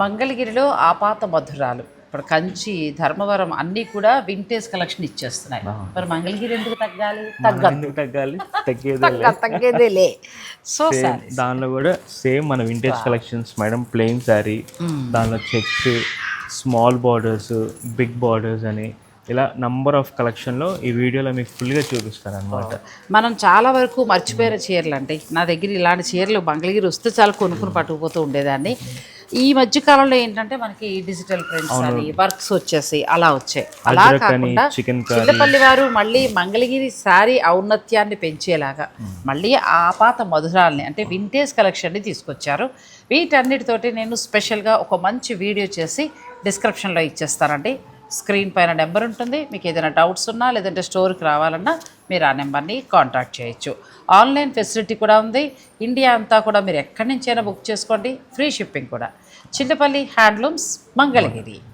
మంగళగిరిలో ఆపాత మధురాలు ఇప్పుడు కంచి ధర్మవరం అన్నీ కూడా వింటేజ్ కలెక్షన్ ఇచ్చేస్తున్నాయి. మరి మంగళగిరి ఎందుకు తగ్గాలి? ఎందుకు తగ్గాలి? తగ్గేదేలే. సో దానిలో కూడా సేమ్ మన vintage collections madam. Plain sari, దానిలో checks, small borders, big borders అని ఇలా నంబర్ ఆఫ్ కలెక్షన్లో ఈ వీడియోలో మీకు ఫుల్గా చూపిస్తాను అనమాట. మనం చాలా వరకు మర్చిపోయిన చీరలు అంటే నా దగ్గర ఇలాంటి చీరలు మంగళగిరి వస్తే చాలా కొనుక్కుని పట్టుకుపోతూ ఉండేదాన్ని. ఈ మధ్య కాలంలో ఏంటంటే మనకి డిజిటల్ ప్రింట్స్ అని వర్క్స్ వచ్చేసి అలా వచ్చాయి. అలా కాకుండా చిన్నపల్లి వారు మళ్ళీ మంగళగిరి శారీ ఔన్నత్యాన్ని పెంచేలాగా మళ్ళీ ఆపాత మధురాల్ని అంటే వింటేజ్ కలెక్షన్ని తీసుకొచ్చారు. వీటన్నిటితోటి నేను స్పెషల్గా ఒక మంచి వీడియో చేసి డిస్క్రిప్షన్లో ఇచ్చేస్తానండి. స్క్రీన్ పైన నెంబర్ ఉంటుంది. మీకు ఏదైనా డౌట్స్ ఉన్నా లేదంటే స్టోర్కి రావాలన్నా మీరు ఆ నెంబర్ని కాంటాక్ట్ చేయొచ్చు. ఆన్లైన్ ఫెసిలిటీ కూడా ఉంది. ఇండియా అంతా కూడా మీరు ఎక్కడి నుంచైనా బుక్ చేసుకోండి. ఫ్రీ షిప్పింగ్ కూడా. చిన్నపల్లి హ్యాండ్లూమ్స్, మంగళగిరి.